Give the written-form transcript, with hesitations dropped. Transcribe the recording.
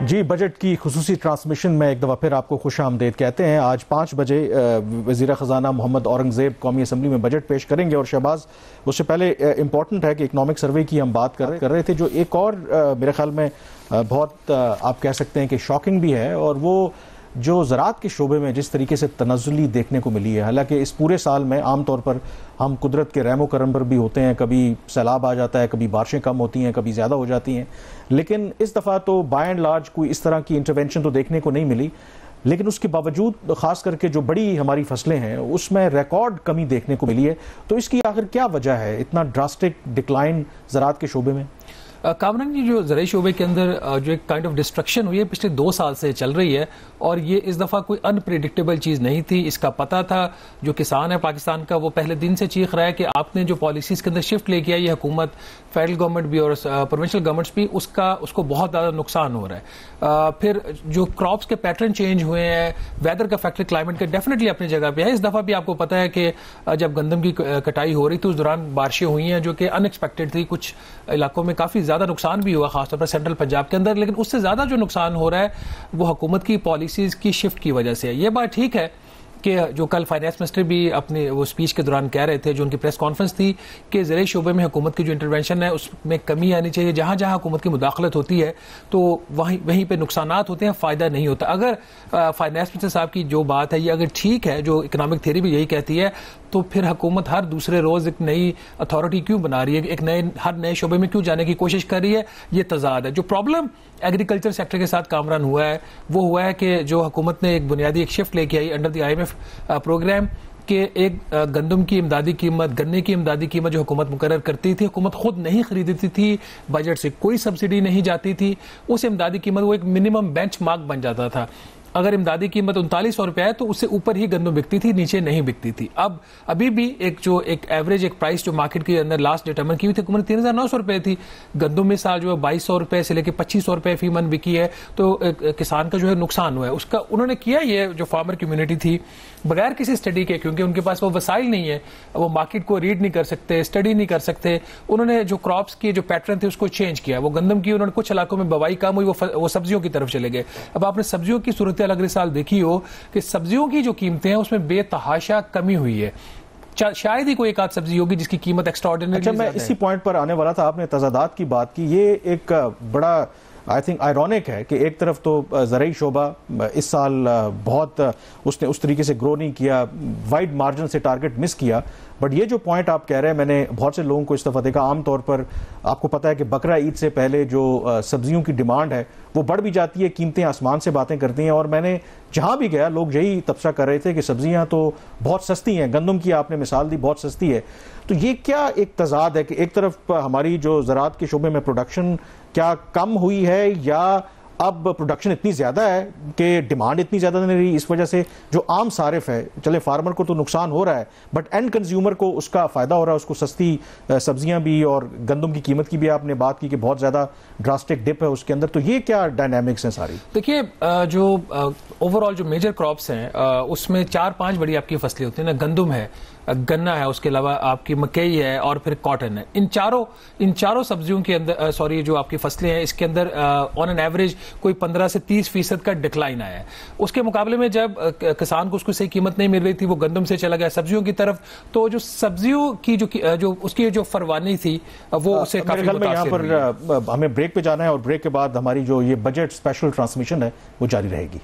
جی، budget کی خصوصی transmission میں ایک دفعہ پھر آپ کو خوش آمدید کہتے ہیں۔ آج 5 بجے وزیر خزانہ محمد اورنگزیب قومی اسمبلی میں بجٹ پیش کریں گے، اور شہباز اس سے پہلے امپورٹنٹ ہے کہ اکنامک سروے کی ہم بات کر رہے تھے، جو ایک اور میرے خیال میں بہت آپ کہہ سکتے ہیں کہ شاکنگ بھی ہے، اور وہ جو زراعت کے شعبے میں جس طریقے سے تنزلی دیکھنے کو ملی ہے۔ حالانکہ اس پورے سال میں عام طور پر ہم قدرت کے رحم و کرم پر بھی ہوتے ہیں، کبھی سیلاب آ جاتا ہے، کبھی بارشیں کم ہوتی ہیں، کبھی زیادہ ہو جاتی ہیں، لیکن اس دفعہ تو بائی اینڈ لارج کوئی اس طرح کی انٹرونشن تو دیکھنے کو نہیں ملی۔ لیکن اس کے باوجود خاص کر کے جو بڑی ہماری فصلیں ہیں اس میں ریکارڈ کمی دیکھنے کو ملی ہے، تو اس کی آخر کیا وجہ ہے اتنا ڈراسٹک ڈکلائن زراعت کے شعبے میں؟ کامران جی، جو زرعی شعبے کے اندر جو ایک کائنڈ آف ڈسٹرکشن ہوئی ہے پچھلے 2 سال سے چل رہی ہے، اور یہ اس دفعہ کوئی انپریڈکٹیبل چیز نہیں تھی۔ اس کا پتہ تھا، جو کسان ہے پاکستان کا وہ پہلے دن سے چیخ رہا ہے کہ آپ نے جو پالیسیز کے اندر شفٹ لے کے آئی ہے حکومت، فیڈرل گورنمنٹ بھی اور پروونشل گورنمنٹس بھی، اس کو بہت زیادہ نقصان ہو رہا ہے۔ پھر جو کراپس کے پیٹرن چینج ہوئے ہیں، ویدر کا فیکٹر کلائمیٹ کا ڈیفینیٹلی اپنی جگہ پہ ہے۔ اس دفعہ بھی آپ کو پتہ ہے کہ جب گندم کی کٹائی ہو رہی تھی اس دوران بارشیں ہوئی ہیں جو کہ ان ایکسپیکٹڈ تھی، کچھ علاقوں میں کافی زیادہ نقصان بھی ہوا، خاص طور پر سینٹرل پنجاب کے اندر، لیکن اس سے زیادہ جو نقصان ہو رہا ہے وہ حکومت کی پالیسیز کی شفٹ کی وجہ سے ہے۔ یہ بات ٹھیک ہے کہ جو کل فائنانس منسٹر بھی اپنے وہ اسپیچ کے دوران کہہ رہے تھے، جو ان کی پریس کانفرنس تھی، کہ زرعی شعبے میں حکومت کی جو انٹرونشن ہے اس میں کمی آنی چاہیے۔ جہاں جہاں حکومت کی مداخلت ہوتی ہے تو وہیں پہ نقصانات ہوتے ہیں، فائدہ نہیں ہوتا۔ اگر فائنانس منسٹر صاحب کی جو بات ہے یہ اگر ٹھیک ہے، جو اکنامک تھیوری بھی یہی کہتی ہے، تو پھر حکومت ہر دوسرے روز ایک نئی اتھارٹی کیوں بنا رہی ہے، ہر نئے شعبے میں کیوں جانے کی کوشش کر رہی ہے؟ یہ تضاد ہے۔ جو پرابلم ایگریکلچر سیکٹر کے ساتھ کامران ہوا ہے وہ ہوا ہے کہ جو حکومت نے ایک بنیادی ایک شفٹ لے کے آئی انڈر دی IMF پروگرام، کہ ایک گندم کی امدادی قیمت، گنے کی امدادی قیمت جو حکومت مقرر کرتی تھی، حکومت خود نہیں خریدتی تھی، بجٹ سے کوئی سبسڈی نہیں جاتی تھی، اس امدادی قیمت وہ ایک منیمم بینچ مارک بن جاتا تھا۔ اگر امدادی قیمت 3900 روپے ہے تو اس سے اوپر ہی گندم بکتی تھی، نیچے نہیں بکتی تھی۔ ابھی بھی ایک ایوریج ایک پرائس جو مارکیٹ کے اندر لاسٹ ڈیٹرمن کی ہوئی تھی حکومت 3900 روپے تھی۔ گندم میں سال جو ہے 2200 روپے سے لے کے 2500 روپے فی من بکی ہے، تو کسان کا جو ہے نقصان ہوا ہے۔ اس کا انہوں نے کیا، یہ جو فارمر کمیونٹی تھی بغیر کسی اسٹڈی کے، کیونکہ ان کے پاس وہ وسائل نہیں ہے، وہ مارکیٹ کو ریڈ نہیں کر سکتے، اسٹڈی نہیں کر سکتے، انہوں نے جو کراپس کی جو پیٹرن تھے اس کو چینج کیا۔ وہ گندم کی انہوں نے کچھ علاقوں میں بوائی کم ہوئی، وہ سبزیوں کی طرف چلے گئے۔ اب آپ نے سبزیوں کی صورتحال اگلے سال دیکھی ہو کہ سبزیوں کی جو قیمتیں ہیں اس میں بے تحاشا کمی ہوئی ہے۔ شاید ہی کوئی ایک آدھ سبزی ہوگی جس کی قیمت ایکسٹراڈنری۔ اچھا، میں اسی پوائنٹ پر آنے والا تھا، آپ نے تضادات کی بات کی۔ یہ ایک بڑا آئی تھنک آئرونک ہے کہ ایک طرف تو زرعی شعبہ اس سال بہت اس نے اس طریقے سے گرو نہیں کیا، وائڈ مارجن سے ٹارگٹ مس کیا، بٹ یہ جو پوائنٹ آپ کہہ رہے ہیں، میں نے بہت سے لوگوں کو اس دفعہ دیکھا، عام طور پر آپ کو پتہ ہے کہ بقرہ عید سے پہلے جو سبزیوں کی ڈیمانڈ ہے وہ بڑھ بھی جاتی ہے، قیمتیں آسمان سے باتیں کرتی ہیں، اور میں نے جہاں بھی گیا لوگ یہی تبصرہ کر رہے تھے کہ سبزیاں تو بہت سستی ہیں، گندم کی آپ نے مثال دی بہت سستی ہے۔ تو یہ کیا ایک تضاد ہے کہ ایک طرف ہماری جو زراعت کے شعبے میں پروڈکشن کیا کم ہوئی ہے، یا اب پروڈکشن اتنی زیادہ ہے کہ ڈیمانڈ اتنی زیادہ نہیں رہی، اس وجہ سے جو عام صارف ہے، چلے فارمر کو تو نقصان ہو رہا ہے بٹ اینڈ کنزیومر کو اس کا فائدہ ہو رہا ہے، اس کو سستی سبزیاں بھی، اور گندم کی قیمت کی بھی آپ نے بات کی کہ بہت زیادہ ڈراسٹک ڈپ ہے اس کے اندر، تو یہ کیا ڈائنامکس ہیں ساری؟ دیکھیے، جو اوور آل جو میجر کراپس ہیں اس میں 4-5 بڑی آپ کی فصلیں ہوتی ہیں نا، گندم ہے، گنا ہے، اس کے علاوہ آپ کی مکئی ہے، اور پھر کاٹن ہے۔ ان چاروں سبزیوں کے اندر جو آپ کی فصلیں ہیں اس کے اندر آن این ایوریج کوئی 15 سے 30% کا ڈکلائن آیا ہے۔ اس کے مقابلے میں جب کسان کو اس کو صحیح قیمت نہیں مل رہی تھی، وہ گندم سے چلا گیا سبزیوں کی طرف، تو جو سبزیوں کی جو اس کی جو فروانی تھی وہ اسے کافی متاثر یہاں پر ہمیں بریک پہ جانا ہے، اور بریک کے بعد ہماری جو یہ بجٹ اسپیشل ٹرانسمیشن ہے وہ جاری رہے گی۔